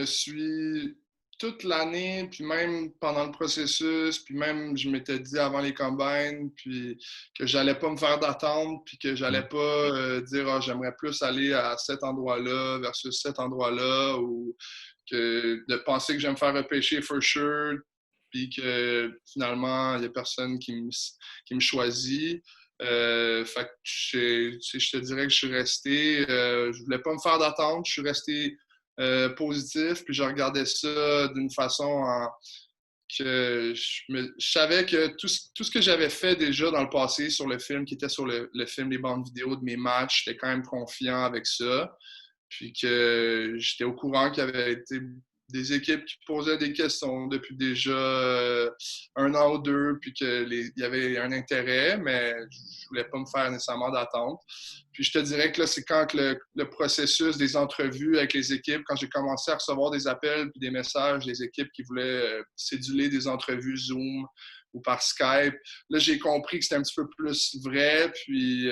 me suis toute l'année, puis même pendant le processus, puis même je m'étais dit avant les combines, puis que j'allais pas me faire d'attente, puis que j'allais pas dire ah, j'aimerais plus aller à cet endroit-là versus cet endroit-là, ou que de penser que je vais me faire repêcher for sure, puis que finalement, il n'y a personne qui me choisit. Fait que je te dirais que je suis resté, je voulais pas me faire d'attente, je suis resté positif, puis je regardais ça d'une façon que je savais que tout ce que j'avais fait déjà dans le passé sur le film, qui était sur le film, les bandes vidéo de mes matchs, j'étais quand même confiant avec ça. Puis que j'étais au courant qu'il y avait été des équipes qui posaient des questions depuis déjà un an ou deux, puis qu'il y avait un intérêt, mais je voulais pas me faire nécessairement d'attente. Puis je te dirais que là, c'est quand que le processus des entrevues avec les équipes, quand j'ai commencé à recevoir des appels puis des messages des équipes qui voulaient céduler des entrevues Zoom ou par Skype, là, j'ai compris que c'était un petit peu plus vrai, puis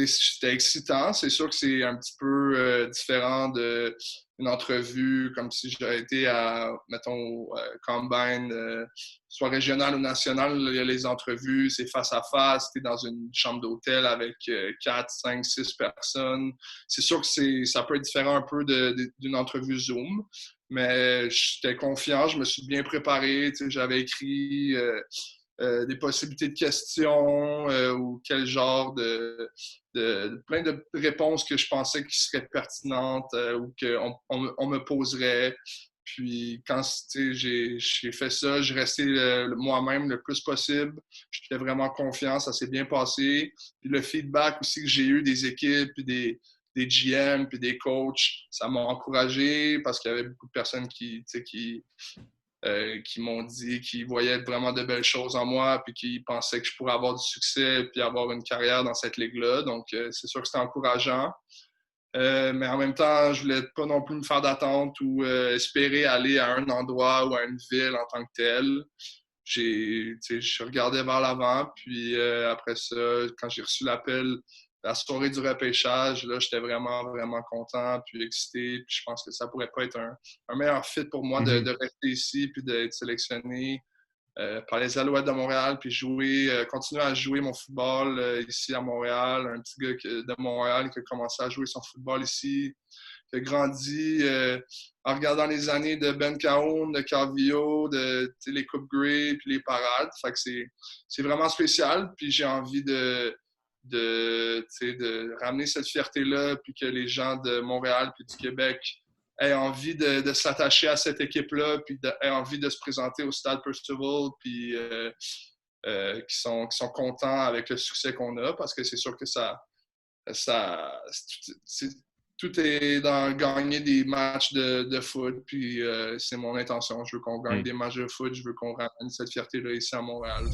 c'était excitant. C'est sûr que c'est un petit peu différent d'une entrevue comme si j'aurais été à, mettons, Combine, soit régional ou national. Il y a les entrevues, c'est face à face. Tu es dans une chambre d'hôtel avec 4, 5, 6 personnes. C'est sûr que ça peut être différent un peu d'une entrevue Zoom. Mais j'étais confiant, je me suis bien préparé. J'avais écrit des possibilités de questions ou quel genre plein de réponses que je pensais qui seraient pertinentes ou qu'on me poserait. Puis quand j'ai fait ça, je restais moi-même le plus possible. J'étais vraiment confiant, ça s'est bien passé. Puis le feedback aussi que j'ai eu des équipes, puis des GM, puis des coachs, ça m'a encouragé parce qu'il y avait beaucoup de personnes qui m'ont dit qu'ils voyaient vraiment de belles choses en moi, puis qui pensaient que je pourrais avoir du succès, puis avoir une carrière dans cette ligue-là. Donc, c'est sûr que c'était encourageant. Mais en même temps, je voulais pas non plus me faire d'attente ou espérer aller à un endroit ou à une ville en tant que tel. Je regardais vers l'avant, puis après ça, quand j'ai reçu l'appel la soirée du repêchage, là, j'étais vraiment, vraiment content, puis excité. Puis je pense que ça pourrait pas être un meilleur fit pour moi de rester ici, puis d'être sélectionné par les Alouettes de Montréal, puis continuer à jouer mon football ici à Montréal. Un petit gars de Montréal qui a commencé à jouer son football ici, qui a grandi en regardant les années de Ben Cahoon, de Calvillo, les Coupes Grey, puis les parades. Fait que c'est vraiment spécial, puis j'ai envie de ramener cette fierté-là, puis que les gens de Montréal puis du Québec aient envie de s'attacher à cette équipe-là, puis aient envie de se présenter au Stade Percival, puis qui sont contents avec le succès qu'on a, parce que c'est sûr que tout est dans gagner des matchs de foot, puis c'est mon intention. Je veux qu'on gagne des matchs de foot, je veux qu'on ramène cette fierté-là ici à Montréal.